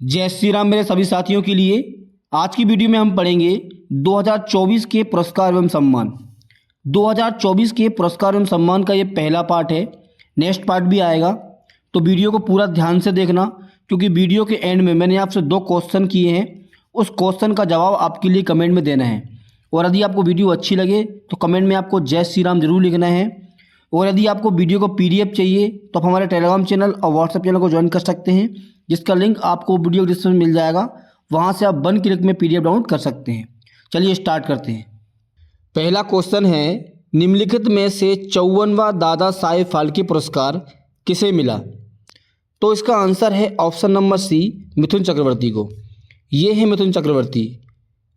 जय श्री राम मेरे सभी साथियों के लिए। आज की वीडियो में हम पढ़ेंगे 2024 के पुरस्कार एवं सम्मान। 2024 के पुरस्कार एवं सम्मान का ये पहला पार्ट है। नेक्स्ट पार्ट भी आएगा, तो वीडियो को पूरा ध्यान से देखना, क्योंकि वीडियो के एंड में मैंने आपसे 2 क्वेश्चन किए हैं। उस क्वेश्चन का जवाब आपके लिए कमेंट में देना है। और यदि आपको वीडियो अच्छी लगे तो कमेंट में आपको जय श्री राम जरूर लिखना है। और यदि आपको वीडियो को PDF चाहिए तो आप हमारे टेलीग्राम चैनल और व्हाट्सएप चैनल को ज्वाइन कर सकते हैं, जिसका लिंक आपको वीडियो डिस्क्रिप्शन में मिल जाएगा। वहां से आप 1 क्लिक में PDF डाउनलोड कर सकते हैं। चलिए स्टार्ट करते हैं। पहला क्वेश्चन है, निम्नलिखित में से 54वां दादा साहेब फाल्के पुरस्कार किसे मिला? तो इसका आंसर है ऑप्शन नंबर सी, मिथुन चक्रवर्ती को। ये है मिथुन चक्रवर्ती।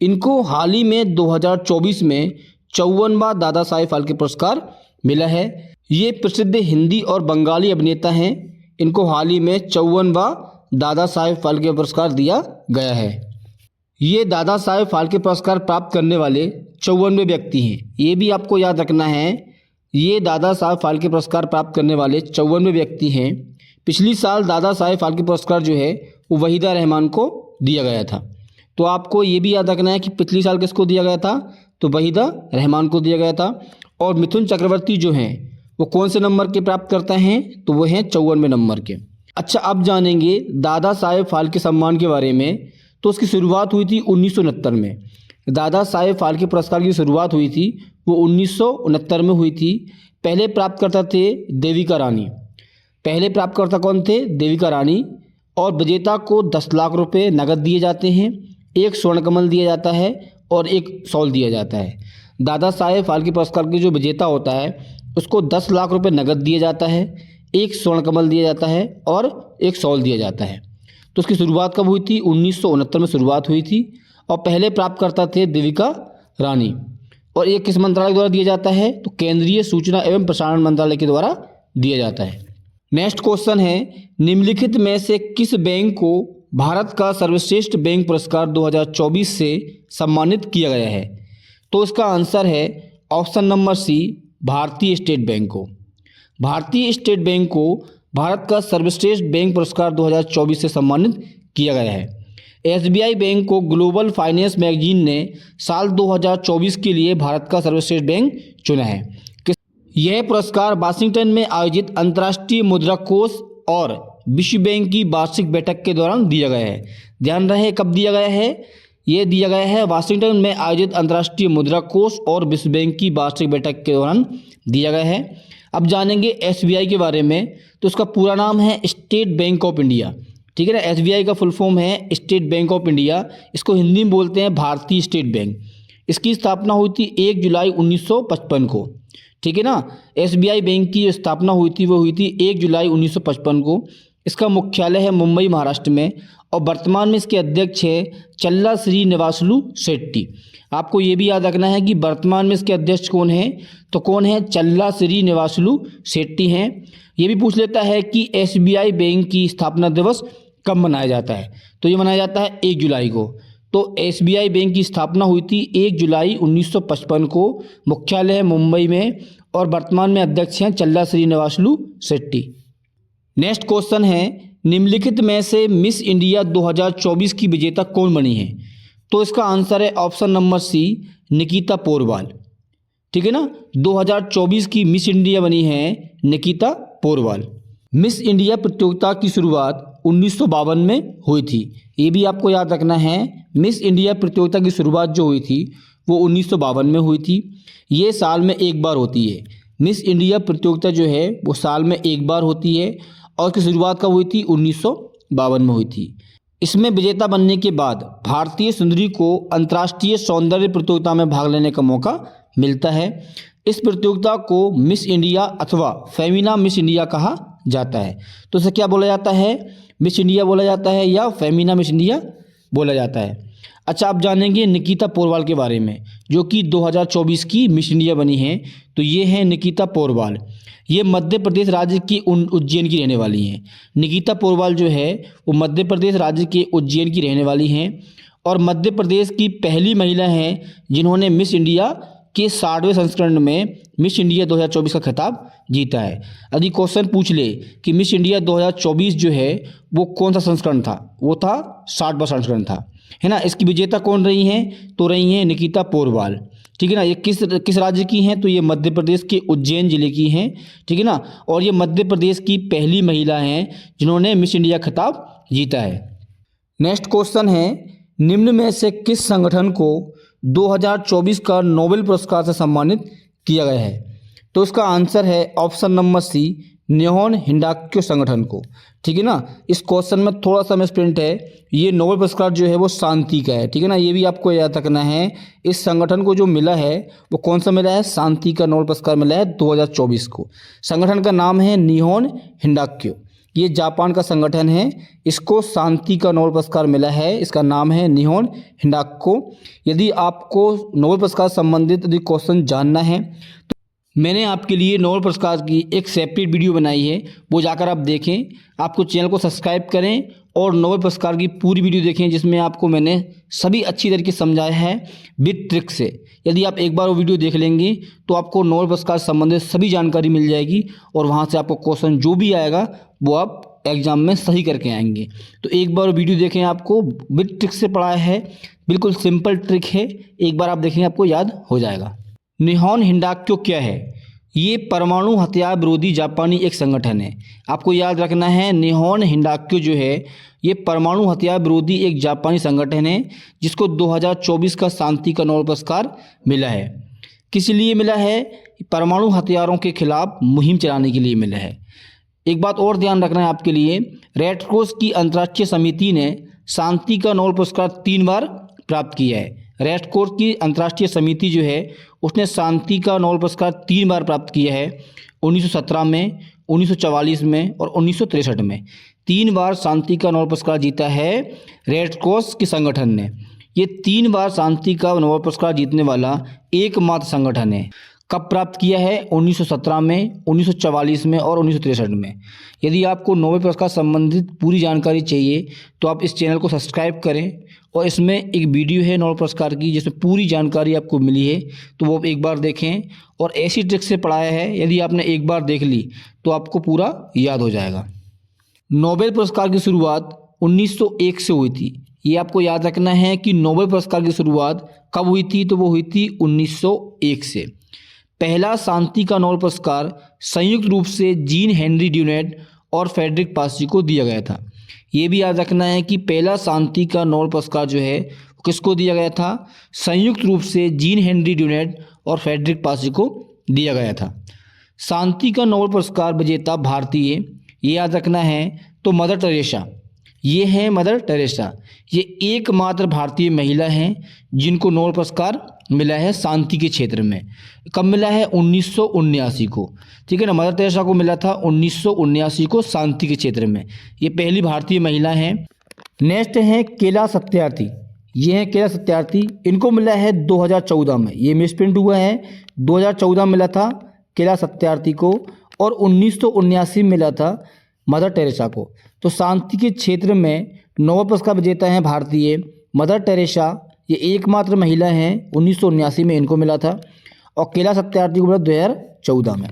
इनको हाल ही में 2024 में 54वां दादा साहेब फाल्के पुरस्कार मिला है। ये प्रसिद्ध हिंदी और बंगाली अभिनेता हैं। इनको हाल ही में 54वां दादा साहेब फाल्के पुरस्कार दिया गया है। ये दादा साहेब फाल्के पुरस्कार प्राप्त करने वाले 54वें व्यक्ति हैं। ये भी आपको याद रखना है, ये दादा साहेब फाल्के पुरस्कार प्राप्त करने वाले 54वें व्यक्ति हैं। पिछली साल दादा साहेब फाल्के पुरस्कार जो है वो वहीदा रहमान को दिया गया था। तो आपको ये भी याद रखना है कि पिछली साल किसको दिया गया था, तो वहीदा रहमान को दिया गया था। और मिथुन चक्रवर्ती जो हैं वो कौन से नंबर के प्राप्त करता हैं, तो वो हैं 54वें नंबर के। अच्छा, अब जानेंगे दादा साहेब फाल्के सम्मान के बारे में। तो उसकी शुरुआत हुई थी 1969 में। दादा साहेब फाल्के पुरस्कार की शुरुआत हुई थी वो 1969 में हुई थी। पहले प्राप्तकर्ता थे देविका रानी। पहले प्राप्तकर्ता कौन थे? देविका रानी। और विजेता को 10 लाख रुपए नगद दिए जाते हैं, 1 स्वर्ण कमल दिया जाता है और 1 शॉल दिया जाता है। दादा साहेब फाल्के पुरस्कार के जो विजेता होता है उसको 10 लाख रुपए नगद दिया जाता है, 1 स्वर्ण कमल दिया जाता है और 1 शॉल दिया जाता है। तो उसकी शुरुआत कब हुई थी? 1969 में शुरुआत हुई थी। और पहले प्राप्तकर्ता थे देविका रानी। और ये किस मंत्रालय द्वारा दिया जाता है? तो केंद्रीय सूचना एवं प्रसारण मंत्रालय के द्वारा दिया जाता है। नेक्स्ट क्वेश्चन है, निम्नलिखित में से किस बैंक को भारत का सर्वश्रेष्ठ बैंक पुरस्कार 2024 से सम्मानित किया गया है? तो इसका आंसर है ऑप्शन नंबर सी, भारतीय स्टेट बैंक को। भारतीय स्टेट बैंक को भारत का सर्वश्रेष्ठ बैंक पुरस्कार 2024 से सम्मानित किया गया है। SBI बैंक को ग्लोबल फाइनेंस मैगजीन ने साल 2024 के लिए भारत का सर्वश्रेष्ठ बैंक चुना है। यह पुरस्कार वाशिंगटन में आयोजित अंतर्राष्ट्रीय मुद्रा कोष और विश्व बैंक की वार्षिक बैठक के दौरान दिया गया है। ध्यान रहे कब दिया गया है? ये दिया गया है वाशिंगटन में आयोजित अंतर्राष्ट्रीय मुद्रा कोष और विश्व बैंक की वार्षिक बैठक के दौरान दिया गया है। अब जानेंगे SBI के बारे में। तो उसका पूरा नाम है स्टेट बैंक ऑफ इंडिया। ठीक है ना, SBI का फुल फॉर्म है स्टेट बैंक ऑफ इंडिया। इसको हिंदी में बोलते हैं भारतीय स्टेट बैंक। इसकी स्थापना हुई थी 1 जुलाई 1955 को। ठीक है ना, SBI बैंक की जो स्थापना हुई थी वो हुई थी 1 जुलाई 1955 को। इसका मुख्यालय है मुंबई, महाराष्ट्र में। और वर्तमान में इसके अध्यक्ष हैं चल्ला श्रीनिवासलू शेट्टी। आपको ये भी याद रखना है कि वर्तमान में इसके अध्यक्ष कौन है, तो कौन है? चल्ला श्रीनिवासलू शेट्टी हैं। ये भी पूछ लेता है कि SBI बैंक की स्थापना दिवस कब मनाया जाता है? तो ये मनाया जाता है 1 जुलाई को। तो SBI बैंक की स्थापना हुई थी 1 जुलाई 1955 को। मुख्यालय है मुंबई में और वर्तमान में अध्यक्ष हैं चल्ला श्रीनिवासलू शेट्टी। नेक्स्ट क्वेश्चन है, निम्नलिखित में से मिस इंडिया 2024 की विजेता कौन बनी है? तो इसका आंसर है option number C, Nikita Porwal. ठीक है ना, 2024 की मिस इंडिया बनी है निकिता पोरवाल। मिस इंडिया प्रतियोगिता की शुरुआत 1952 में हुई थी। ये भी आपको याद रखना है, मिस इंडिया प्रतियोगिता की शुरुआत जो हुई थी वो 1952 में हुई थी। ये साल में एक बार होती है। मिस इंडिया प्रतियोगिता जो है वो साल में एक बार होती है। और इसकी शुरुआत कब हुई थी? 1952 में हुई थी। इसमें विजेता बनने के बाद भारतीय सुंदरी को अंतर्राष्ट्रीय सौंदर्य प्रतियोगिता में भाग लेने का मौका मिलता है। इस प्रतियोगिता को मिस इंडिया अथवा फेमिना मिस इंडिया कहा जाता है। तो इसे क्या बोला जाता है? मिस इंडिया बोला जाता है या फेमिना मिस इंडिया बोला जाता है। अच्छा, आप जानेंगे निकिता पोरवाल के बारे में, जो कि 2024 की मिस इंडिया बनी है। तो ये है निकिता पोरवाल। ये मध्य प्रदेश राज्य की उज्जैन की रहने वाली हैं। निकिता पोरवाल जो है वो मध्य प्रदेश राज्य के उज्जैन की रहने वाली हैं और मध्य प्रदेश की पहली महिला हैं जिन्होंने मिस इंडिया के 60वें संस्करण में मिस इंडिया 2024 का खिताब जीता है। यदि क्वेश्चन पूछ ले कि मिस इंडिया 2024 जो है वो कौन सा संस्करण था, वो था 60वां संस्करण था, है ना। इसकी विजेता कौन रही हैं, तो रही हैं निकिता पोरवाल, ठीक है ना। ये किस राज्य की हैं, तो ये मध्य प्रदेश के उज्जैन जिले की हैं, ठीक है ना। और ये मध्य प्रदेश की पहली महिला हैं जिन्होंने मिस इंडिया खिताब जीता है। नेक्स्ट क्वेश्चन है, निम्न में से किस संगठन को 2024 का नोबेल पुरस्कार से सम्मानित किया गया है, तो इसका आंसर है ऑप्शन नंबर सी, निहोन हिंडाक्यो संगठन को, ठीक है ना। इस क्वेश्चन में थोड़ा सा मिसप्रिंट है, ये नोबेल पुरस्कार जो है वो शांति का है, ठीक है ना। ये भी आपको याद रखना है, इस संगठन को जो मिला है वो कौन सा मिला है, शांति का नोबेल पुरस्कार मिला है 2024 को। संगठन का नाम है निहोन हिंडाक्यो, ये जापान का संगठन है, इसको शांति का नोबेल पुरस्कार मिला है, इसका नाम है निहोन हिंडाक्यो। यदि आपको नोबेल पुरस्कार संबंधित यदि क्वेश्चन जानना है तो मैंने आपके लिए नोबेल पुरस्कार की एक सेपरेट वीडियो बनाई है, वो जाकर आप देखें। आपको चैनल को सब्सक्राइब करें और नोबेल पुरस्कार की पूरी वीडियो देखें, जिसमें आपको मैंने सभी अच्छी तरीके से समझाया है विद ट्रिक से। यदि आप एक बार वो वीडियो देख लेंगे तो आपको नोबेल पुरस्कार संबंधित सभी जानकारी मिल जाएगी और वहाँ से आपको क्वेश्चन जो भी आएगा वो आप एग्जाम में सही करके आएंगे। तो एक बार वीडियो देखें, आपको विद ट्रिक से पढ़ाया है, बिल्कुल सिंपल ट्रिक है, एक बार आप देखेंगे आपको याद हो जाएगा। निहोन हिंडाक्यो क्या है, ये परमाणु हथियार विरोधी जापानी एक संगठन है। आपको याद रखना है, निहोन हिंडाक्यो जो है ये परमाणु हथियार विरोधी एक जापानी संगठन है, जिसको 2024 का शांति का नोबेल पुरस्कार मिला है। किस लिए मिला है, परमाणु हथियारों के खिलाफ मुहिम चलाने के लिए मिला है। एक बात और ध्यान रखना है आपके लिए, रेड क्रॉस की अंतर्राष्ट्रीय समिति ने शांति का नोबेल पुरस्कार 3 बार प्राप्त किया है। रेड क्रॉस की अंतर्राष्ट्रीय समिति जो है उसने शांति का नोबेल पुरस्कार 3 बार प्राप्त किया है, 1917 में, 1944 में और 1963 में। 3 बार शांति का नोबेल पुरस्कार जीता है रेड क्रॉस के संगठन ने। ये 3 बार शांति का नोबेल पुरस्कार जीतने वाला एकमात्र संगठन है। कब प्राप्त किया है, 1917 में, 1944 में और 1963 में। यदि आपको नोबेल पुरस्कार संबंधित पूरी जानकारी चाहिए तो आप इस चैनल को सब्सक्राइब करें और इसमें एक वीडियो है नोबेल पुरस्कार की जिसमें पूरी जानकारी आपको मिली है, तो वो एक बार देखें। और ऐसी ट्रिक से पढ़ाया है, यदि आपने एक बार देख ली तो आपको पूरा याद हो जाएगा। नोबेल पुरस्कार की शुरुआत 1901 से हुई थी। ये आपको याद रखना है कि नोबेल पुरस्कार की शुरुआत कब हुई थी, तो वो हुई थी 1901 से। पहला शांति का नोबेल पुरस्कार संयुक्त रूप से जीन हेनरी ड्यूनेट और फ्रेडरिक पासी को दिया गया था। ये भी याद रखना है कि पहला शांति का नोबेल पुरस्कार जो है किसको दिया गया था, संयुक्त रूप से जीन हेनरी ड्यूनेट और फ्रेडरिक पासी को दिया गया था। शांति का नोबेल पुरस्कार विजेता भारतीय, ये याद रखना है, तो मदर टेरेसा, ये है मदर टेरेसा। ये एकमात्र भारतीय महिला हैं जिनको नोबेल पुरस्कार मिला है शांति के क्षेत्र में। कब मिला है, 1979 को, ठीक है ना। मदर टेरेसा को मिला था 1979 को शांति के क्षेत्र में। ये पहली भारतीय महिला हैं। नेक्स्ट है कैलाश सत्यार्थी, ये हैं कैलाश सत्यार्थी, इनको मिला है 2014 में। ये मिसप्रिंट हुआ है, 2014 मिला था कैलाश सत्यार्थी को और 1979 में मिला था मदर टेरेसा को। तो शांति के क्षेत्र में नोबेल पुरस्कार विजेता हैं भारतीय मदर टेरेसा, ये एकमात्र महिला हैं, 1979 में इनको मिला था और कैलाश सत्यार्थी को मिला 2014 में।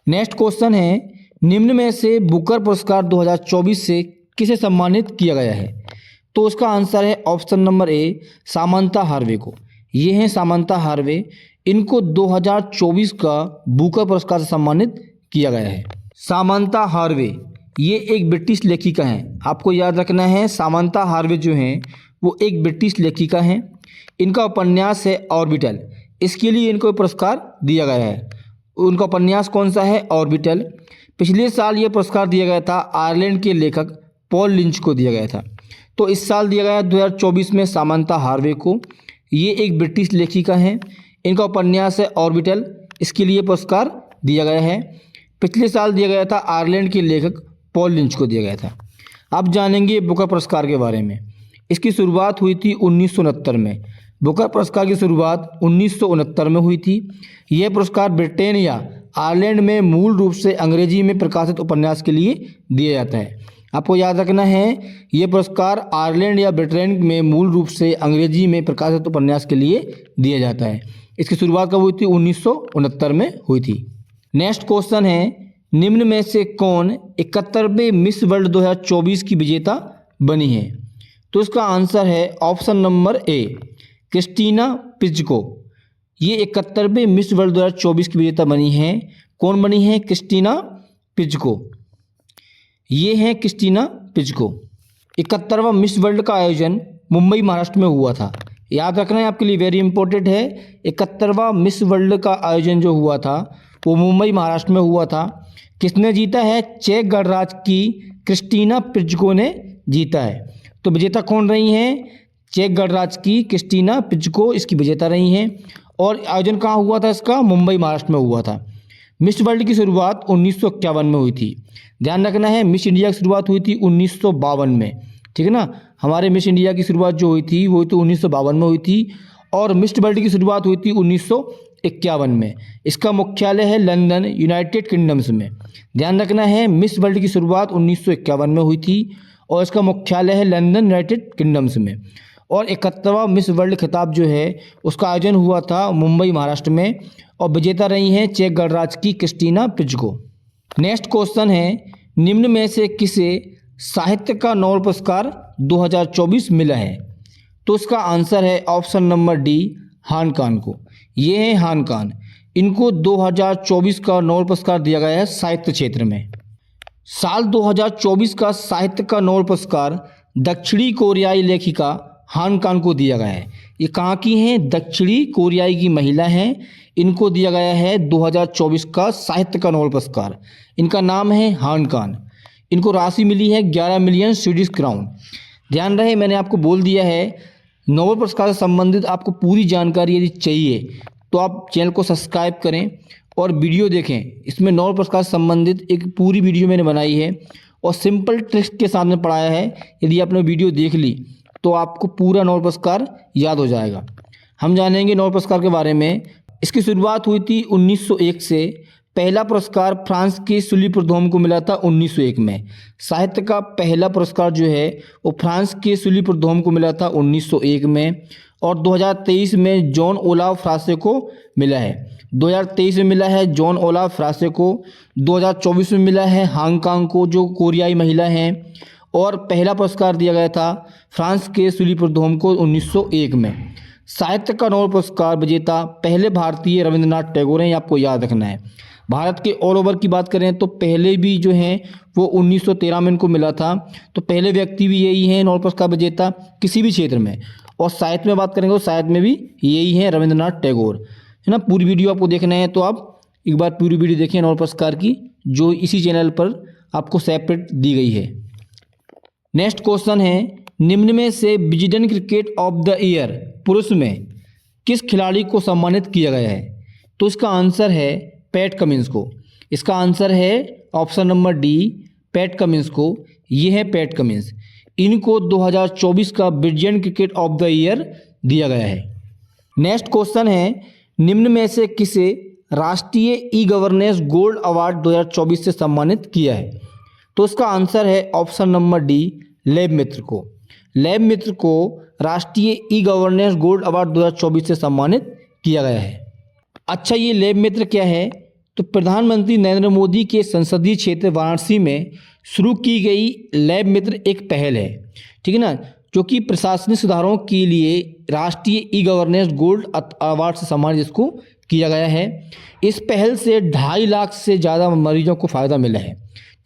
नेक्स्ट क्वेश्चन है, निम्न में से बुकर पुरस्कार 2024 से किसे सम्मानित किया गया है, तो उसका आंसर है ऑप्शन नंबर ए, सामंथा हार्वे को। ये हैं सामंथा हार्वे, इनको 2024 का बुकर पुरस्कार से सम्मानित किया गया है। सामंथा हार्वे ये एक ब्रिटिश लेखिका हैं। आपको याद रखना है, सामंथा हार्वे जो हैं वो एक ब्रिटिश लेखिका हैं। इनका उपन्यास है ऑर्बिटल, इसके लिए इनको पुरस्कार दिया गया है। उनका उपन्यास कौन सा है, ऑर्बिटल। पिछले साल ये पुरस्कार दिया गया था आयरलैंड के लेखक पॉल लिंच को दिया गया था, तो इस साल दिया गया 2024 में सामंथा हार्वे को। ये एक ब्रिटिश लेखिका हैं, इनका उपन्यास है ऑर्बिटल, इसके लिए पुरस्कार दिया गया है। पिछले साल दिया गया था आयरलैंड के लेखक पॉल लिंच को दिया गया था। अब जानेंगे बुकर पुरस्कार के बारे में। इसकी शुरुआत हुई थी 1969 में। बुकर पुरस्कार की शुरुआत 1969 में हुई थी। यह पुरस्कार ब्रिटेन या आयरलैंड में मूल रूप से अंग्रेजी में प्रकाशित उपन्यास के लिए दिया जाता है। आपको याद रखना है, यह पुरस्कार आयरलैंड या ब्रिटेन में मूल रूप से अंग्रेजी में प्रकाशित उपन्यास के लिए दिया जाता है। इसकी शुरुआत कब हुई थी? 1969 में हुई थी। नेक्स्ट क्वेश्चन है, निम्न में से कौन 71वें मिस वर्ल्ड 2024 की विजेता बनी है? तो इसका आंसर है ऑप्शन नंबर ए, क्रिस्टीना पिज्को। ये 71वें मिस वर्ल्ड 2024 की विजेता बनी है। कौन बनी है? क्रिस्टीना पिज्को। ये है क्रिस्टीना पिज्को। 71वां मिस वर्ल्ड का आयोजन मुंबई महाराष्ट्र में हुआ था। याद रखना है आपके लिए, वेरी इंपॉर्टेंट है। 71वां मिस वर्ल्ड का आयोजन जो हुआ था वो मुंबई महाराष्ट्र में हुआ था। किसने जीता है? चेक गणराज्य की क्रिस्टीना पिज्को ने जीता है। तो विजेता कौन रही हैं? चेक गणराज्य की क्रिस्टीना पिज्को इसकी विजेता रही हैं। और आयोजन कहाँ हुआ था इसका? मुंबई महाराष्ट्र में हुआ था। मिस वर्ल्ड की शुरुआत 1951 में हुई थी। ध्यान रखना है, मिस इंडिया की शुरुआत हुई थी 1952 में, ठीक है ना। हमारे मिस इंडिया की शुरुआत जो हुई थी वो तो 1952 में हुई थी। और मिस वर्ल्ड की शुरुआत हुई थी 1951 में। इसका मुख्यालय है लंदन, यूनाइटेड किंगडम्स में। ध्यान रखना है, मिस वर्ल्ड की शुरुआत 1951 में हुई थी और इसका मुख्यालय है लंदन, यूनाइटेड किंगडम्स में। और 71वां मिस वर्ल्ड खिताब जो है उसका आयोजन हुआ था मुंबई महाराष्ट्र में और विजेता रही हैं चेक गणराज्य की क्रिस्टीना पिज्को। नेक्स्ट क्वेश्चन है, निम्न में से किसे साहित्य का नोबेल पुरस्कार 2024 मिला है? तो इसका आंसर है ऑप्शन नंबर डी, हान कान को। ये है हान कान। इनको 2024 का नोबेल पुरस्कार दिया गया है साहित्य क्षेत्र में। साल 2024 का साहित्य का नोबेल पुरस्कार दक्षिणी कोरियाई लेखिका हान कान को दिया गया है। ये कहाँ की हैं? दक्षिणी कोरियाई की महिला हैं। इनको दिया गया है 2024 का साहित्य का नोबेल पुरस्कार। इनका नाम है हान कान। इनको राशि मिली है 11 मिलियन स्वीडिश क्राउन। ध्यान रहे, मैंने आपको बोल दिया है, नोबेल पुरस्कार से संबंधित आपको पूरी जानकारी यदि चाहिए तो आप चैनल को सब्सक्राइब करें और वीडियो देखें। इसमें नोबेल पुरस्कार से संबंधित एक पूरी वीडियो मैंने बनाई है और सिंपल ट्रिक्स के साथ में पढ़ाया है। यदि आपने वीडियो देख ली तो आपको पूरा नोबेल पुरस्कार याद हो जाएगा। हम जानेंगे नोबेल पुरस्कार के बारे में। इसकी शुरुआत हुई थी 1901 से। पहला पुरस्कार फ्रांस के सुली प्रूदहोम को मिला था 1901 में। साहित्य का पहला पुरस्कार जो है वो फ्रांस के सुली प्रूदहोम को मिला था 1901 में। और 2023 में जॉन ओलाव फ्रासे को मिला है। 2023 में मिला है जॉन ओलाव फ्रासे को। 2024 में मिला है हान कान को, जो कोरियाई महिला हैं। और पहला पुरस्कार दिया गया था फ्रांस के सुली प्रूदहोम को 1901 में। साहित्य का नोबेल पुरस्कार विजेता पहले भारतीय रविंद्रनाथ टैगोर हैं, आपको याद रखना है। भारत के ऑल ओवर की बात करें तो पहले भी जो हैं वो 1913 में इनको मिला था। तो पहले व्यक्ति भी यही हैं नोबेल पुरस्कार विजेता किसी भी क्षेत्र में। और साहित्य में बात करेंगे तो साहित्य में भी यही हैं रविंद्रनाथ टैगोर, है ना। पूरी वीडियो आपको देखना है तो आप एक बार पूरी वीडियो देखें नोबेल पुरस्कार की, जो इसी चैनल पर आपको सेपरेट दी गई है। नेक्स्ट क्वेश्चन है, निम्न में से Wisden cricket of the year पुरुष में किस खिलाड़ी को सम्मानित किया गया है? तो इसका आंसर है पैट कमिंस को। इसका आंसर है option number D, PAT Cummins को। ये है पैट कमिंस। इनको 2024 का Wisden cricket of the year दिया गया है। नेक्स्ट क्वेश्चन है, निम्न में से किसे राष्ट्रीय ई गवर्नेंस गोल्ड अवार्ड 2024 से सम्मानित किया है? तो इसका आंसर है ऑप्शन नंबर डी, लैब मित्र को। लैब मित्र को राष्ट्रीय ई गवर्नेंस गोल्ड अवार्ड 2024 से सम्मानित किया गया है। अच्छा, ये लैब मित्र क्या है? तो प्रधानमंत्री नरेंद्र मोदी के संसदीय क्षेत्र वाराणसी में शुरू की गई लैब मित्र एक पहल है, ठीक है ना, जो कि प्रशासनिक सुधारों के लिए राष्ट्रीय ई गवर्नेंस गोल्ड अवार्ड से सम्मानित इसको किया गया है। इस पहल से 2.5 लाख से ज़्यादा मरीजों को फ़ायदा मिला है,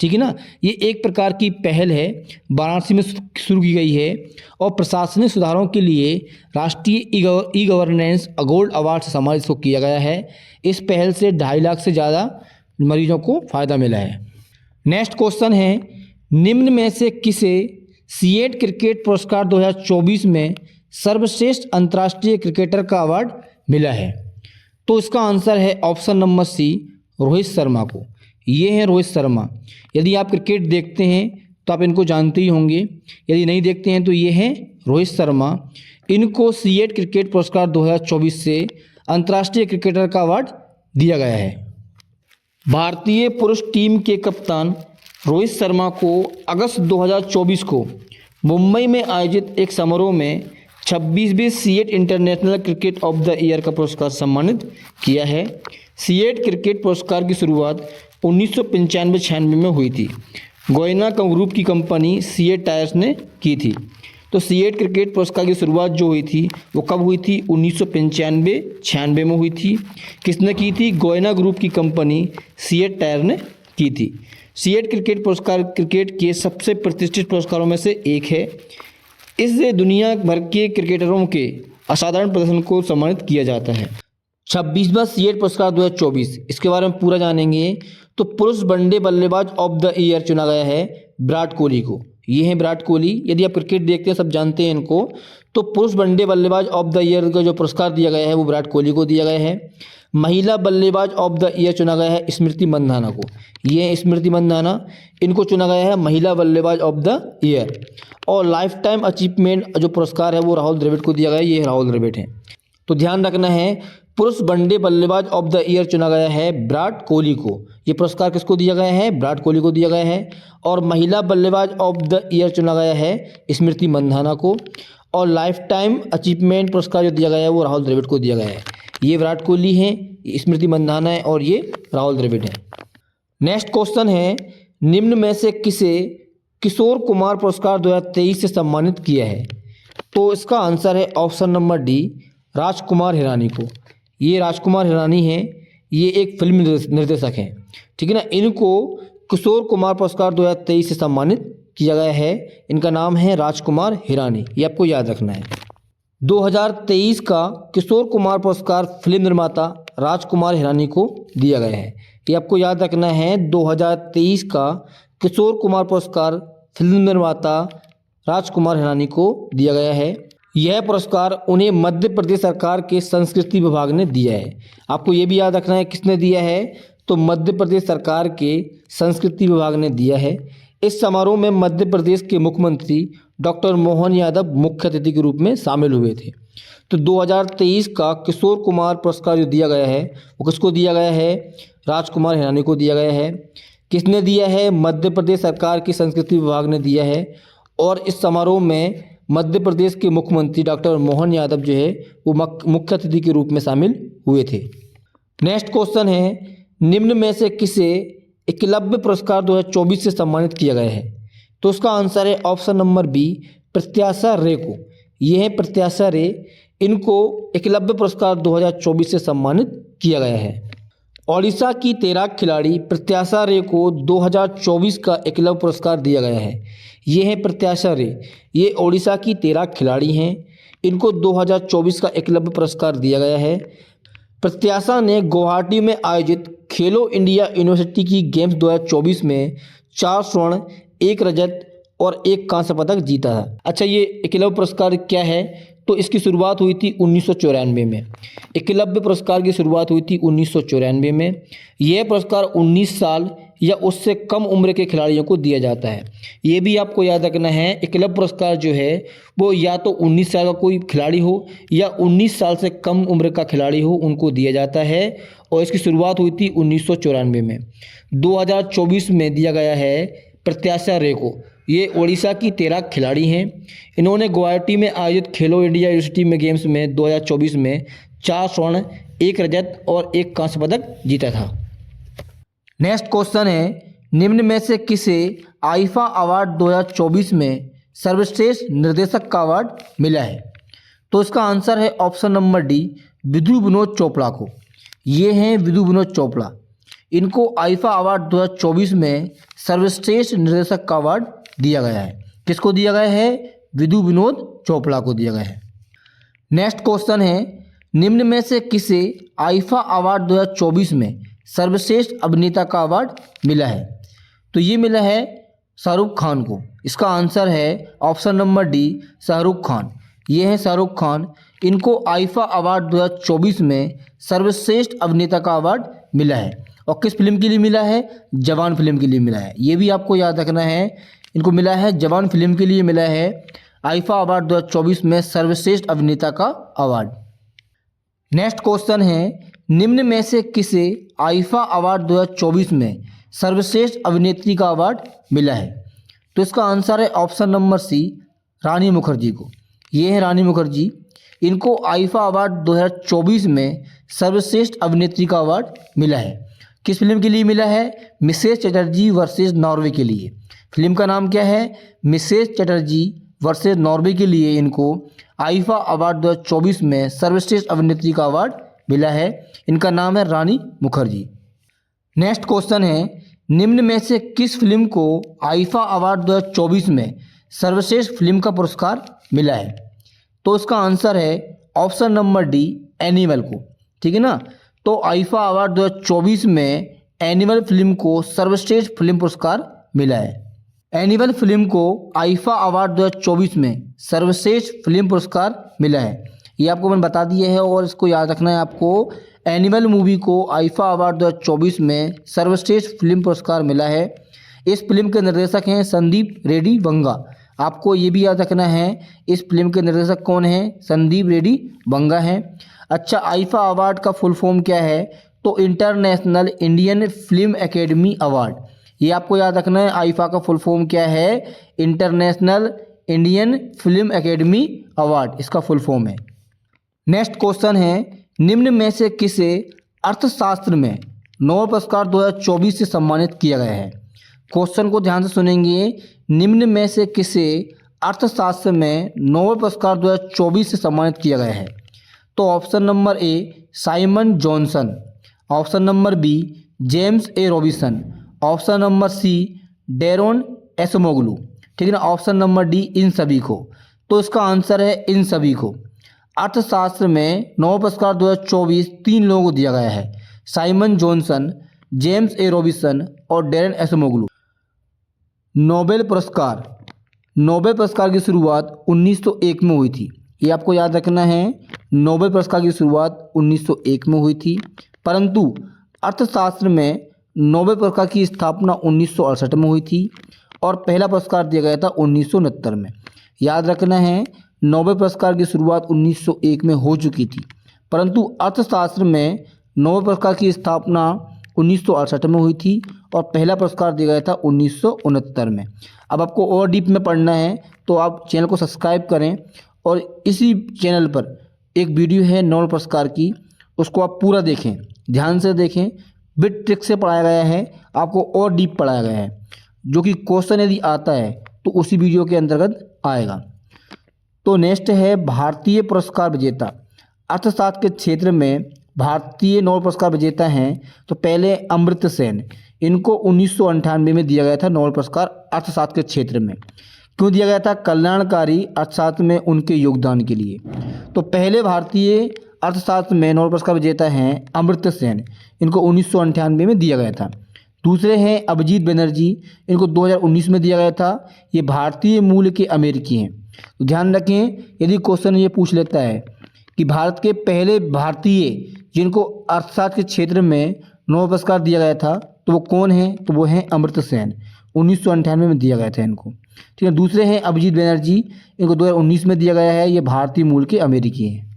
ठीक है ना। ये एक प्रकार की पहल है, वाराणसी में शुरू की गई है और प्रशासनिक सुधारों के लिए राष्ट्रीय ई गवर्नेंस गोल्ड अवार्ड से सम्मानित इसको किया गया है। इस पहल से 2.5 लाख से ज़्यादा मरीजों को फ़ायदा मिला है। नेक्स्ट क्वेश्चन है, निम्न में से किसे सीएट क्रिकेट पुरस्कार 2024 में सर्वश्रेष्ठ अंतर्राष्ट्रीय क्रिकेटर का अवार्ड मिला है? तो इसका आंसर है option number C, Rohit Sharma को। ये हैं रोहित शर्मा। यदि आप क्रिकेट देखते हैं तो आप इनको जानते ही होंगे, यदि नहीं देखते हैं तो ये हैं रोहित शर्मा। इनको सीएट क्रिकेट पुरस्कार 2024 से अंतर्राष्ट्रीय क्रिकेटर का अवार्ड दिया गया है। भारतीय पुरुष टीम के कप्तान रोहित शर्मा को अगस्त 2024 को मुंबई में आयोजित एक समारोह में 26वें CEAT international cricket of the year का पुरस्कार सम्मानित किया है। सीएट क्रिकेट पुरस्कार की शुरुआत 1995-96 में हुई थी। गोयना ग्रुप की कंपनी सीएट टायर्स ने की थी। तो सीएट क्रिकेट पुरस्कार की शुरुआत जो हुई थी वो कब हुई थी? 1995-96 में हुई थी। किसने की थी? गोयना ग्रुप की कंपनी सीएट टायर ने की थी। सीएट क्रिकेट पुरस्कार क्रिकेट के सबसे प्रतिष्ठित पुरस्कारों में से एक है। इससे दुनिया भर के क्रिकेटरों के असाधारण प्रदर्शन को सम्मानित किया जाता है। 26वां सीएट पुरस्कार 2024, इसके बारे में पूरा जानेंगे। तो पुरुष वनडे बल्लेबाज ऑफ द ईयर चुना गया है विराट कोहली को। ये हैं विराट कोहली। यदि आप क्रिकेट देखते हैं, सब जानते हैं इनको। तो पुरुष वनडे बल्लेबाज ऑफ द ईयर का जो पुरस्कार दिया गया है वो विराट कोहली को दिया गया है। महिला बल्लेबाज ऑफ द ईयर चुना गया है स्मृति मंधाना को। ये है स्मृति मंधाना, इनको चुना गया है महिला बल्लेबाज ऑफ द ईयर। और लाइफ टाइम अचीवमेंट जो पुरस्कार है वो राहुल द्रविड़ को दिया गया है। ये राहुल द्रविड़ हैं। तो ध्यान रखना है, पुरुष वनडे बल्लेबाज ऑफ द ईयर चुना गया है विराट कोहली को। ये पुरस्कार किसको दिया गया है? विराट कोहली को दिया गया है। और महिला बल्लेबाज ऑफ द ईयर चुना गया है स्मृति मंधाना को। और लाइफ टाइम अचीवमेंट पुरस्कार जो दिया गया है वो राहुल द्रविड़ को दिया गया है। ये विराट कोहली हैं, स्मृति मंधाना है और ये राहुल द्रविड़ हैं। नेक्स्ट क्वेश्चन है, निम्न में से किसे किशोर कुमार पुरस्कार 2023 से सम्मानित किया है? तो इसका आंसर है option number D, Rajkumar Hirani को। ये राजकुमार हिरानी हैं, ये एक फिल्म निर्देशक हैं, ठीक है ना। इनको किशोर कुमार पुरस्कार 2023 से सम्मानित किया गया है। इनका नाम है राजकुमार हिरानी, ये आपको याद रखना है। 2023 का किशोर कुमार पुरस्कार फिल्म निर्माता राजकुमार हिरानी को दिया गया है। ये आपको याद रखना है। 2023 का किशोर कुमार पुरस्कार फिल्म निर्माता राजकुमार हिरानी को दिया गया है। यह पुरस्कार उन्हें मध्य प्रदेश सरकार के संस्कृति विभाग ने दिया है। आपको ये भी याद रखना है किसने दिया है? तो मध्य प्रदेश सरकार के संस्कृति विभाग ने दिया है। इस समारोह में मध्य प्रदेश के मुख्यमंत्री डॉक्टर मोहन यादव मुख्य अतिथि के रूप में शामिल हुए थे। तो 2023 का किशोर कुमार पुरस्कार जो दिया गया है वो किसको दिया गया है? राजकुमार हिरानी को दिया गया है। किसने दिया है? मध्य प्रदेश सरकार की संस्कृति विभाग ने दिया है। और इस समारोह में मध्य प्रदेश के मुख्यमंत्री डॉक्टर मोहन यादव जो है वो मुख्य अतिथि के रूप में शामिल हुए थे। नेक्स्ट क्वेश्चन है, निम्न में से किसे एकलव्य पुरस्कार 2024 से सम्मानित किया गया है? तो उसका आंसर है ऑप्शन नंबर बी, प्रत्याशा रे को। ये है प्रत्याशा रे, इनको एकलव्य पुरस्कार 2024 से सम्मानित किया गया है। ओडिशा की तैराक खिलाड़ी प्रत्याशा रे को 2024 का एकलव्य पुरस्कार दिया गया है। ये है प्रत्याशा रे, ये ओडिशा की तैराक खिलाड़ी हैं। इनको 2024 का एकलव्य पुरस्कार दिया गया है। प्रत्याशा ने गुवाहाटी में आयोजित खेलो इंडिया यूनिवर्सिटी की गेम्स 2024 में 4 स्वर्ण, 1 रजत और 1 कांस्य पदक जीता है। अच्छा, ये एकलव्य पुरस्कार क्या है? तो इसकी शुरुआत हुई थी 1994 में। एकलव्य पुरस्कार की शुरुआत हुई थी 1994 में। यह पुरस्कार 19 साल या उससे कम उम्र के खिलाड़ियों को दिया जाता है। ये भी आपको याद रखना है, एकलव्य पुरस्कार जो है वो या तो 19 साल का कोई खिलाड़ी हो या 19 साल से कम उम्र का खिलाड़ी हो, उनको दिया जाता है। और इसकी शुरुआत हुई थी 1994 में। 2024 में दिया गया है प्रत्याशा रे को। ये ओडिशा की तैराक खिलाड़ी हैं। इन्होंने गुवाहाटी में आयोजित खेलो इंडिया यूनिवर्सिटी में गेम्स में 2024 में 4 स्वर्ण, 1 रजत और 1 कांस्य पदक जीता था। नेक्स्ट क्वेश्चन है, निम्न में से किसे आईफा अवार्ड 2024 में सर्वश्रेष्ठ निर्देशक का अवार्ड मिला है? तो इसका आंसर है option number D, Vidhu Vinod Chopra को। ये हैं विधु विनोद चोपड़ा, इनको आईफा अवार्ड 2024 में सर्वश्रेष्ठ निर्देशक का अवार्ड दिया गया है। किसको दिया गया है? विधु विनोद चोपड़ा को दिया गया है। नेक्स्ट क्वेश्चन है, निम्न में से किसे आईफा अवार्ड 2024 में सर्वश्रेष्ठ अभिनेता का अवार्ड मिला है? तो ये मिला है शाहरुख खान को। इसका आंसर है option number D, Shahrukh Khan. ये है शाहरुख खान, इनको आईफा अवार्ड 2024 में सर्वश्रेष्ठ अभिनेता का अवार्ड मिला है। और किस फिल्म के लिए मिला है? जवान फिल्म के लिए मिला है। ये भी आपको याद रखना है, इनको मिला है जवान फिल्म के लिए मिला है आईफा अवार्ड 2024 में सर्वश्रेष्ठ अभिनेता का अवार्ड। नेक्स्ट क्वेश्चन है, निम्न में से किसे आईफा अवार्ड 2024 में सर्वश्रेष्ठ अभिनेत्री का अवार्ड मिला है? तो इसका आंसर है ऑप्शन नंबर सी, रानी मुखर्जी को। ये है रानी मुखर्जी। इनको आईफा अवार्ड 2024 में सर्वश्रेष्ठ अभिनेत्री का अवार्ड मिला है। किस फिल्म के लिए मिला है? मिसेस चटर्जी वर्सेस नॉर्वे के लिए। फिल्म का नाम क्या है? मिसेस चटर्जी वर्सेस नॉर्वे के लिए इनको आईफा अवार्ड 2024 में सर्वश्रेष्ठ अभिनेत्री का अवार्ड मिला है। इनका नाम है रानी मुखर्जी। नेक्स्ट क्वेश्चन है, निम्न में से किस फिल्म को आईफा अवार्ड 2024 में सर्वश्रेष्ठ फिल्म का पुरस्कार मिला है? तो इसका आंसर है ऑप्शन नंबर डी, एनिमल को। ठीक है ना। तो आईफा अवार्ड 2024 में एनिमल फिल्म को सर्वश्रेष्ठ फिल्म पुरस्कार मिला है। एनिमल फिल्म को आईफा अवार्ड 2024 में सर्वश्रेष्ठ फिल्म पुरस्कार मिला है। ये आपको मैंने बता दिया है और इसको याद रखना है आपको। एनिमल मूवी को आईफा अवार्ड 2024 में सर्वश्रेष्ठ फिल्म पुरस्कार मिला है। इस फिल्म के निर्देशक हैं संदीप रेड्डी वंगा। आपको ये भी याद रखना है, इस फिल्म के निर्देशक कौन हैं? संदीप रेड्डी वंगा हैं। अच्छा, आईफा अवार्ड का फुल फॉर्म क्या है? तो international Indian film academy award. ये आपको याद रखना है, आईफा का फुल फॉर्म क्या है? International Indian film academy award इसका फुल फॉर्म है। नेक्स्ट क्वेश्चन है, निम्न में से किसे अर्थशास्त्र में नोबेल पुरस्कार 2024 से सम्मानित किया गया है? क्वेश्चन को ध्यान से सुनेंगे। निम्न में से किसे अर्थशास्त्र में नोबेल पुरस्कार 2024 से सम्मानित किया गया है? तो option number A, Simon Johnson. Option number B, James A Robinson. Option number C, Daron Acemoglu. ठीक है ना। ऑप्शन नंबर डी, इन सभी को। तो इसका आंसर है इन सभी को। अर्थशास्त्र में नोबेल पुरस्कार 2024 तीन लोगों को दिया गया है, Simon Johnson, James A Robinson और डेरेन एसमोगलू। नोबेल पुरस्कार की शुरुआत 1901 में हुई थी। ये आपको याद रखना है, नोबेल पुरस्कार की शुरुआत 1901 में हुई थी, परंतु अर्थशास्त्र में नोबेल पुरस्कार की स्थापना 1968 में हुई थी और पहला पुरस्कार दिया गया था 1969 में। याद रखना है, नोबेल पुरस्कार की शुरुआत 1901 में हो चुकी थी, परंतु अर्थशास्त्र में नोबेल पुरस्कार की स्थापना 1968 में हुई थी और पहला पुरस्कार दिया गया था 1969 में। अब आपको और डीप में पढ़ना है तो आप चैनल को सब्सक्राइब करें और इसी चैनल पर एक वीडियो है नोबेल पुरस्कार की, उसको आप पूरा देखें, ध्यान से देखें। बिट ट्रिक से पढ़ाया गया है, आपको और डीप पढ़ाया गया है, जो कि क्वेश्चन यदि आता है तो उसी वीडियो के अंतर्गत आएगा। तो नेक्स्ट है भारतीय पुरस्कार विजेता। अर्थशास्त्र के क्षेत्र में भारतीय नोबेल पुरस्कार विजेता हैं तो पहले अमर्त्य सेन। इनको 1998 में दिया गया था नोबेल पुरस्कार अर्थशास्त्र के क्षेत्र में। क्यों दिया गया था? कल्याणकारी अर्थशास्त्र में उनके योगदान के लिए। तो पहले भारतीय अर्थशास्त्र में नोबेल पुरस्कार विजेता हैं अमर्त्य सेन। इनको 1998 में दिया गया था। दूसरे हैं अभिजीत बनर्जी। इनको 2019 में दिया गया था। ये भारतीय मूल के अमेरिकी हैं। तो ध्यान रखें, यदि क्वेश्चन ये पूछ लेता है कि भारत के पहले भारतीय जिनको अर्थशास्त्र के क्षेत्र में नोबेल पुरस्कार दिया गया था तो वो कौन है? तो वो हैं अमर्त्य सेन। 1998 में दिया गया था इनको। ठीक है। दूसरे हैं अभिजीत बनर्जी। इनको 2019 में दिया गया है। ये भारतीय मूल के अमेरिकी हैं।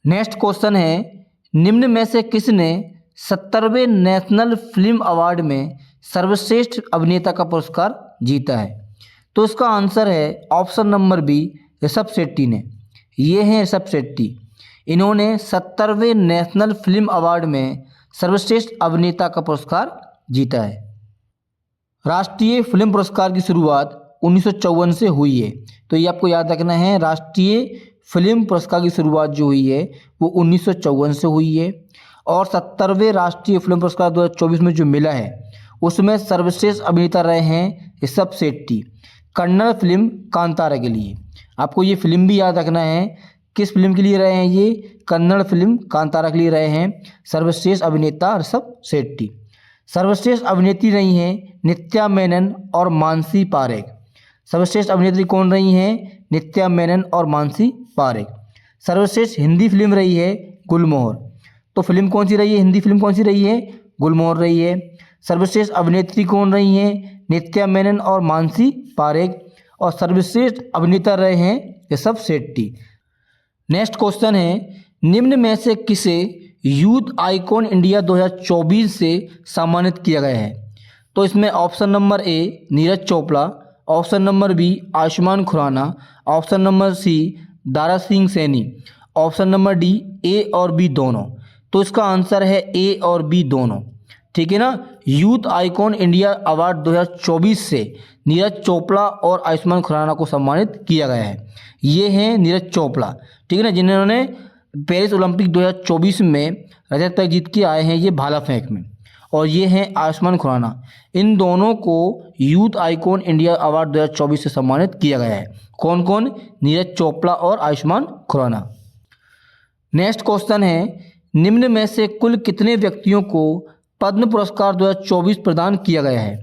नेक्स्ट क्वेश्चन है, निम्न में से किसने 70वें नेशनल फिल्म अवार्ड में सर्वश्रेष्ठ अभिनेता का पुरस्कार जीता है? तो इसका आंसर है option number B, Rishabh Shetty ने। ये हैं ऋषभ शेट्टी। इन्होंने 70वें नेशनल फिल्म अवार्ड में सर्वश्रेष्ठ अभिनेता का पुरस्कार जीता है। राष्ट्रीय फिल्म पुरस्कार की शुरुआत 1954 से हुई है। तो ये आपको याद रखना है, राष्ट्रीय फिल्म पुरस्कार की शुरुआत जो हुई है वो 1954 से हुई है और 70वें राष्ट्रीय फिल्म पुरस्कार 2024 में जो मिला है उसमें सर्वश्रेष्ठ अभिनेता रहे हैं ऋषभ शेट्टी, कन्नड़ फिल्म कांतारा के लिए। आपको ये फिल्म भी याद रखना है, किस फिल्म के लिए रहे हैं? ये कन्नड़ फिल्म कांतारा के लिए रहे हैं सर्वश्रेष्ठ अभिनेता ऋषभ शेट्टी। सर्वश्रेष्ठ अभिनेत्री रही हैं नित्या मेनन और मानसी पारेख। सर्वश्रेष्ठ अभिनेत्री कौन रही हैं? नित्या मेनन और मानसी पारेख। सर्वश्रेष्ठ हिंदी फिल्म रही है गुलमोहर। तो फिल्म कौन सी रही है? हिंदी फिल्म कौन सी रही है? गुलमोहर रही है। सर्वश्रेष्ठ अभिनेत्री कौन रही हैं? नित्या मेनन और मानसी पारेख। और सर्वश्रेष्ठ अभिनेता रहे हैं ऋषभ शेट्टी। नेक्स्ट क्वेश्चन है, निम्न में से किसे यूथ आइकॉन इंडिया 2024 से सम्मानित किया गया है? तो इसमें option number A, Neeraj Chopra. Option number B Ayushmann Khurrana, option number C Dara Singh Saini, option number D A और बी दोनों। तो इसका आंसर है ए और बी दोनों, ठीक है ना। यूथ आइकॉन इंडिया अवार्ड 2024 से नीरज चोपड़ा और आयुष्मान खुराना को सम्मानित किया गया है। ये हैं नीरज चोपड़ा, ठीक है ना, जिन्होंने पेरिस ओलंपिक 2024 में रजत पदक जीत के आए हैं ये भाला फेंक में, और ये हैं आयुष्मान खुराना। इन दोनों को यूथ आइकॉन इंडिया अवार्ड 2024 से सम्मानित किया गया है। कौन कौन? नीरज चोपड़ा और आयुष्मान खुराना। नेक्स्ट क्वेश्चन है, निम्न में से कुल कितने व्यक्तियों को पद्म पुरस्कार 2024 प्रदान किया गया है?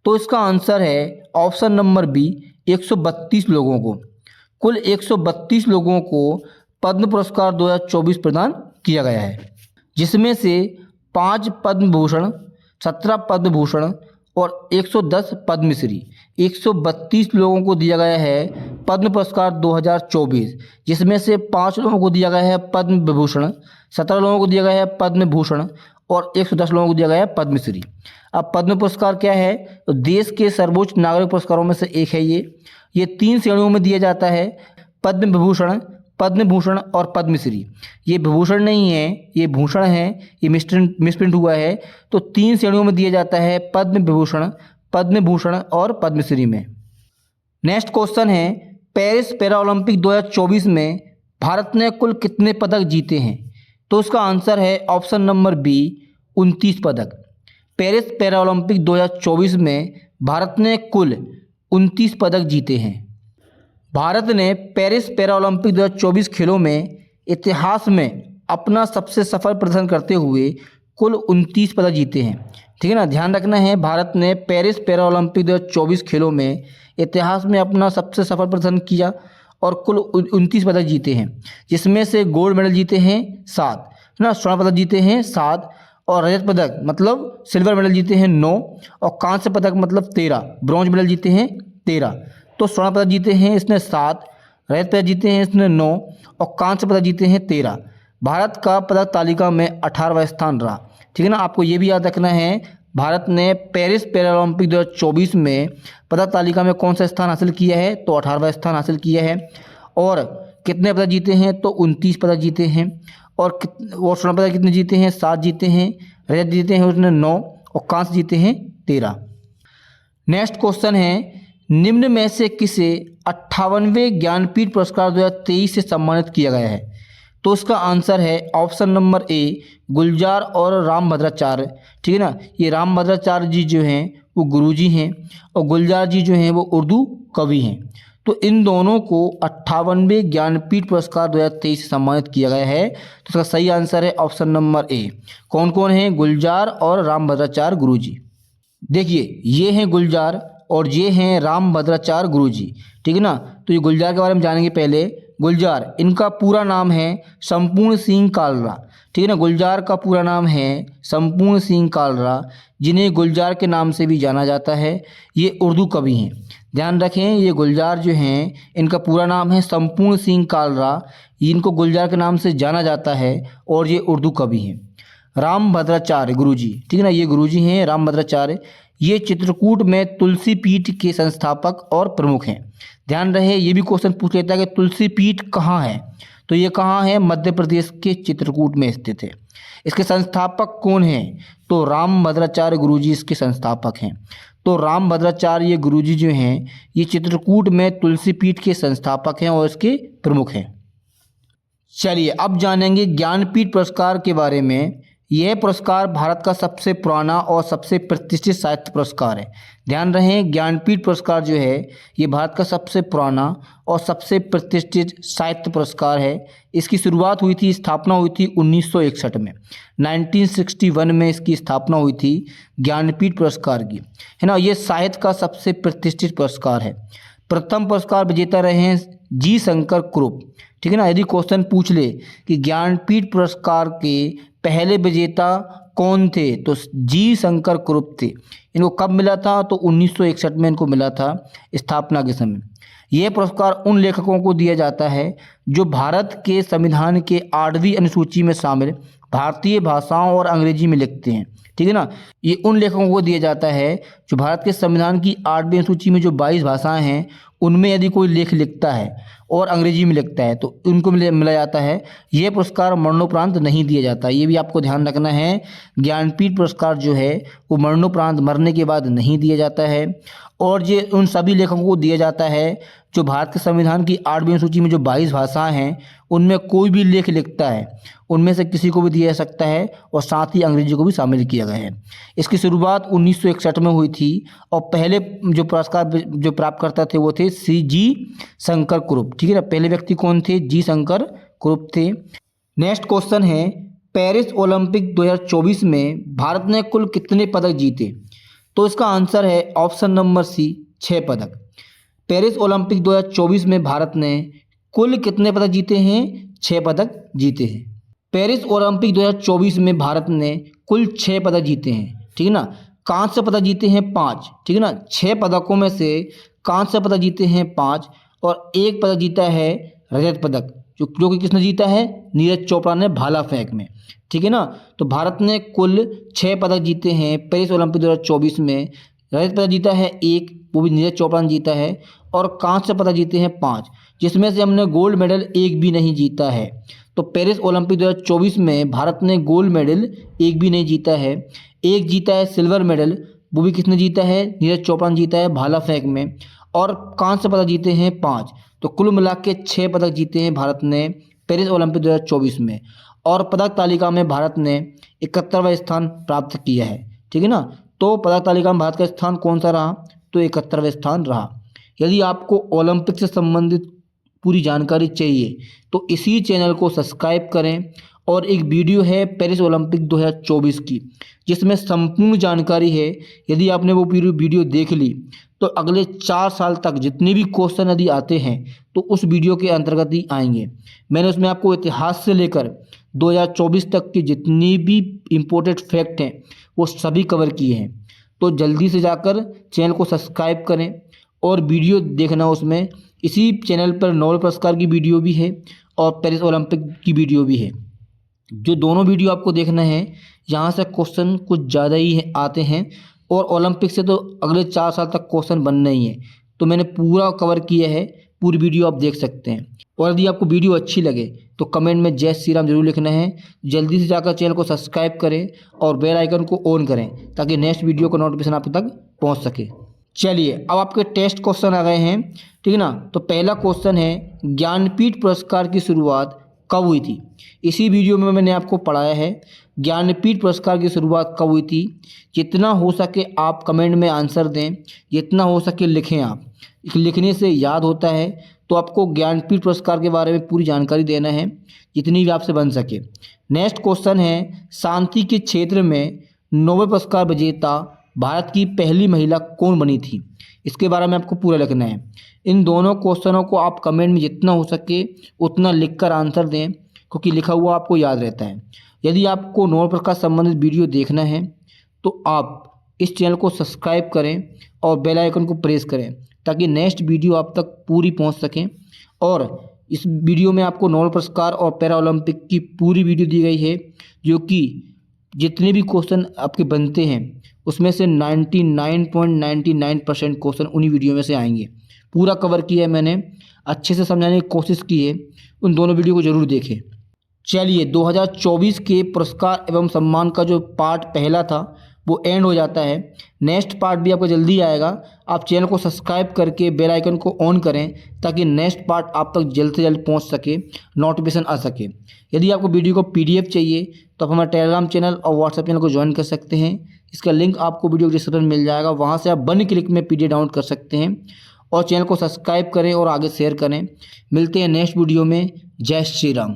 तो इसका आंसर है ऑप्शन नंबर बी 132 लोगों को। कुल 132 लोगों को पद्म पुरस्कार 2024 प्रदान किया गया है, जिसमें से 5 पद्म भूषण, 17 पद्म भूषण और 110 पद्मश्री। 132 लोगों को दिया गया है पद्म पुरस्कार 2024, जिसमें से 5 लोगों को दिया गया है पद्म विभूषण, 17 लोगों को दिया गया है पद्म भूषण और 110 लोगों को दिया गया है पद्मश्री। अब पद्म पुरस्कार क्या है? तो देश के सर्वोच्च नागरिक पुरस्कारों में से एक है ये 3 श्रेणियों में दिया जाता है, पद्म विभूषण, पद्म भूषण और पद्मश्री। ये विभूषण नहीं है, ये भूषण है, ये मिसप्रिंट हुआ है। तो 3 श्रेणियों में दिया जाता है, पद्म विभूषण, पद्म भूषण और पद्मश्री में। नेक्स्ट क्वेश्चन है, पेरिस पैरा ओलंपिक 2024 में भारत ने कुल कितने पदक जीते हैं? तो इसका आंसर है ऑप्शन नंबर बी 29 पदक। पेरिस पैरा ओलंपिक 2024 में भारत ने कुल 29 पदक जीते हैं। भारत ने पेरिस पैरा ओलंपिक 2024 खेलों में इतिहास में अपना सबसे सफल प्रदर्शन करते हुए कुल 29 पदक जीते हैं, ठीक है ना। ध्यान रखना है, भारत ने पेरिस पैरा ओलंपिक 2024 खेलों में इतिहास में अपना सबसे सफल प्रदर्शन किया और कुल 29 पदक जीते हैं, जिसमें से गोल्ड मेडल जीते हैं 7, है ना, स्वर्ण पदक जीते हैं 7 और रजत पदक मतलब सिल्वर मेडल जीते हैं 9 और कांस्य पदक मतलब 13, ब्रॉन्ज मेडल जीते हैं 13। तो स्वर्ण पदक जीते हैं इसने 7, रजत पदक जीते हैं इसने 9 और कांस्य पदक जीते हैं 13। भारत का पदक तालिका में 18वां स्थान रहा, ठीक है ना। आपको ये भी याद रखना है, भारत ने पेरिस पैरा ओलंपिक 2024 में पदक तालिका में कौन सा स्थान हासिल किया है? तो 18वां स्थान हासिल किया है। और कितने पदक जीते हैं? तो 29 पदक जीते हैं। और स्वर्ण पदक कितने जीते हैं? 7 जीते हैं। रजत जीते हैं उसने 9 और कांस्य जीते हैं 13। नेक्स्ट क्वेश्चन है, निम्न में से किसे 58वें ज्ञानपीठ पुरस्कार 2023 से सम्मानित किया गया है? तो इसका आंसर है ऑप्शन नंबर ए गुलजार और रामभद्राचार्य, ठीक है ना। ये रामभद्राचार्य जी जो हैं वो गुरुजी हैं और गुलजार जी जो हैं वो उर्दू कवि हैं। तो इन दोनों को 58वें ज्ञानपीठ पुरस्कार 2023 से सम्मानित किया गया है। तो इसका सही आंसर है ऑप्शन नंबर ए। कौन कौन हैं? गुलजार और रामभद्राचार्य गुरुजी। देखिए, ये हैं गुलजार और ये हैं रामभद्राचार्य गुरुजी, ठीक है ना। तो ये गुलजार के बारे में जानेंगे पहले। गुलजार, इनका पूरा नाम है संपूर्ण सिंह कालरा, ठीक है ना। गुलजार का पूरा नाम है संपूर्ण सिंह कालरा, जिन्हें गुलजार के नाम से भी जाना जाता है। ये उर्दू कवि हैं, ध्यान रखें। ये गुलजार जो हैं इनका पूरा नाम है संपूर्ण सिंह कालरा, इनको गुलजार के नाम से जाना जाता है और ये उर्दू कवि हैं। रामभद्राचार्य गुरुजी, ठीक है ना, ये गुरुजी हैं रामभद्राचार्य। ये चित्रकूट में तुलसी पीठ के संस्थापक और प्रमुख हैं। ध्यान रहे, ये भी क्वेश्चन पूछ लेता है कि तुलसी पीठ कहाँ है? तो ये कहाँ है? मध्य प्रदेश के चित्रकूट में स्थित है। इसके संस्थापक कौन हैं? तो रामभद्राचार्य गुरुजी इसके संस्थापक हैं। तो रामभद्राचार्य ये गुरुजी जो हैं ये चित्रकूट में तुलसी पीठ के संस्थापक हैं और इसके प्रमुख हैं। चलिए अब जानेंगे ज्ञानपीठ पुरस्कार के बारे में। यह पुरस्कार भारत का सबसे पुराना और सबसे प्रतिष्ठित साहित्य पुरस्कार है। ध्यान रहे, ज्ञानपीठ पुरस्कार जो है ये भारत का सबसे पुराना और सबसे प्रतिष्ठित साहित्य पुरस्कार है। इसकी शुरुआत हुई थी, स्थापना हुई थी 1961 में। 1961 में इसकी स्थापना हुई थी ज्ञानपीठ पुरस्कार की, है ना। ये साहित्य का सबसे प्रतिष्ठित पुरस्कार है। प्रथम पुरस्कार विजेता रहे हैं जी शंकर कुरुप, ठीक है ना। यदि क्वेश्चन पूछ ले कि ज्ञानपीठ पुरस्कार के पहले विजेता कौन थे, तो जी शंकर कुरुप थे। इनको कब मिला था? तो 1961 में इनको मिला था स्थापना के समय। यह पुरस्कार उन लेखकों को दिया जाता है जो भारत के संविधान के 8वीं अनुसूची में शामिल भारतीय भाषाओं और अंग्रेजी में लिखते हैं, ठीक है ना। ये उन लेखकों को दिया जाता है जो भारत के संविधान की 8वीं अनुसूची में जो 22 भाषाएं हैं उनमें यदि कोई लेख लिखता है और अंग्रेजी में लिखता है तो उनको मिला जाता है। यह पुरस्कार मरणोपरांत नहीं दिया जाता, ये भी आपको ध्यान रखना है। ज्ञानपीठ पुरस्कार जो है वो मरणोपरांत, मरने के बाद नहीं दिया जाता है। और ये उन सभी लेखकों को दिया जाता है जो भारत के संविधान की 8वीं अनुसूची में जो 22 भाषाएं हैं उनमें कोई भी लेख लिखता है, उनमें से किसी को भी दिया जा सकता है और साथ ही अंग्रेजी को भी शामिल किया गया है। इसकी शुरुआत 1961 में हुई थी और पहले जो पुरस्कार जो प्राप्त करता थे वो थे जी शंकर कुरूप, ठीक है ना। पहले व्यक्ति कौन थे? जी शंकर कुरूप थे। नेक्स्ट क्वेश्चन है, पेरिस ओलंपिक 2024 में भारत ने कुल कितने पदक जीते? तो इसका आंसर है ऑप्शन नंबर सी, 6 पदक। पेरिस ओलंपिक 2024 में भारत ने कुल कितने पदक जीते हैं? 6 पदक जीते हैं। पेरिस ओलंपिक 2024 में भारत ने कुल 6 पदक जीते हैं, ठीक है ना। कांस्य पदक जीते हैं 5, ठीक है ना। 6 पदकों में से कांस्य पदक जीते हैं 5 और 1 पदक जीता है रजत पदक, जो कि किसने जीता है? नीरज चोपड़ा ने भाला फेंक में, ठीक है ना। तो भारत ने कुल 6 पदक जीते हैं पेरिस ओलंपिक 2024 में। रजत पदक जीता है 1, वो भी नीरज चोपड़ा ने जीता है, और कांस्य पदक जीते हैं 5, जिसमें से हमने गोल्ड मेडल 1 भी नहीं जीता है। तो पेरिस ओलंपिक 2024 में भारत ने गोल्ड मेडल 1 भी नहीं जीता है। 1 जीता है सिल्वर मेडल, वो भी किसने जीता है? नीरज चोपड़ा ने जीता है भाला फेंक में, और कांस्य पदक जीते हैं 5। तो कुल मिला के 6 पदक जीते हैं भारत ने पेरिस ओलंपिक 2024 में। और पदक तालिका में भारत ने 71वां स्थान प्राप्त किया है, ठीक है ना। तो पदक तालिका में भारत का स्थान कौन सा रहा? तो 71वां स्थान रहा। यदि आपको ओलंपिक से संबंधित पूरी जानकारी चाहिए तो इसी चैनल को सब्सक्राइब करें। और एक वीडियो है पेरिस ओलंपिक 2024 की, जिसमें संपूर्ण जानकारी है। यदि आपने वो पूरी वीडियो देख ली तो अगले 4 साल तक जितने भी क्वेश्चन यदि आते हैं तो उस वीडियो के अंतर्गत ही आएंगे। मैंने उसमें आपको इतिहास से लेकर 2024 तक के जितनी भी इम्पोर्टेंट फैक्ट हैं वो सभी कवर किए हैं। तो जल्दी से जाकर चैनल को सब्सक्राइब करें और वीडियो देखना। उसमें इसी चैनल पर नोबेल पुरस्कार की वीडियो भी है और पेरिस ओलंपिक की वीडियो भी है। जो दोनों वीडियो आपको देखना है, यहाँ से क्वेश्चन कुछ ज़्यादा ही आते हैं और ओलंपिक से तो अगले 4 साल तक क्वेश्चन बनना ही है। तो मैंने पूरा कवर किया है, पूरी वीडियो आप देख सकते हैं। और यदि आपको वीडियो अच्छी लगे तो कमेंट में जय श्री राम जरूर लिखना है। जल्दी से जाकर चैनल को सब्सक्राइब करें और बेल आइकन को ऑन करें ताकि नेक्स्ट वीडियो का नोटिफिकेशन आप तक पहुंच सके। चलिए अब आपके टेस्ट क्वेश्चन आ गए हैं, ठीक है ना। तो पहला क्वेश्चन है, ज्ञानपीठ पुरस्कार की शुरुआत कब हुई थी? इसी वीडियो में मैंने आपको पढ़ाया है ज्ञानपीठ पुरस्कार की शुरुआत कब हुई थी। जितना हो सके आप कमेंट में आंसर दें, जितना हो सके लिखें। आप लिखने से याद होता है। तो आपको ज्ञानपीठ पुरस्कार के बारे में पूरी जानकारी देना है जितनी भी आपसे बन सके। नेक्स्ट क्वेश्चन है, शांति के क्षेत्र में नोबेल पुरस्कार विजेता भारत की पहली महिला कौन बनी थी? इसके बारे में आपको पूरा लिखना है। इन दोनों क्वेश्चनों को आप कमेंट में जितना हो सके उतना लिखकर आंसर दें, क्योंकि लिखा हुआ आपको याद रहता है। यदि आपको नोबेल पुरस्कार संबंधित वीडियो देखना है तो आप इस चैनल को सब्सक्राइब करें और बेल आइकन को प्रेस करें ताकि नेक्स्ट वीडियो आप तक पूरी पहुंच सकें। और इस वीडियो में आपको नोबेल पुरस्कार और पैरा ओलंपिक की पूरी वीडियो दी गई है, जो कि जितने भी क्वेश्चन आपके बनते हैं उसमें से 99.99% क्वेश्चन उन्हीं वीडियो में से आएंगे। पूरा कवर किया है मैंने, अच्छे से समझाने की कोशिश की है। उन दोनों वीडियो को ज़रूर देखें। चलिए 2024 के पुरस्कार एवं सम्मान का जो पार्ट पहला था वो एंड हो जाता है। नेक्स्ट पार्ट भी आपको जल्दी आएगा। आप चैनल को सब्सक्राइब करके बेल आइकन को ऑन करें ताकि नेक्स्ट पार्ट आप तक जल्द से जल्द पहुंच सके, नोटिफिकेशन आ सके। यदि आपको वीडियो को PDF चाहिए तो आप हमारे टेलीग्राम चैनल और व्हाट्सएप चैनल को ज्वाइन कर सकते हैं। इसका लिंक आपको वीडियो के डिस्क्रिप्शन में मिल जाएगा, वहाँ से आप 1 क्लिक में PDF डाउनलोड कर सकते हैं। और चैनल को सब्सक्राइब करें और आगे शेयर करें। मिलते हैं नेक्स्ट वीडियो में। जय श्री राम।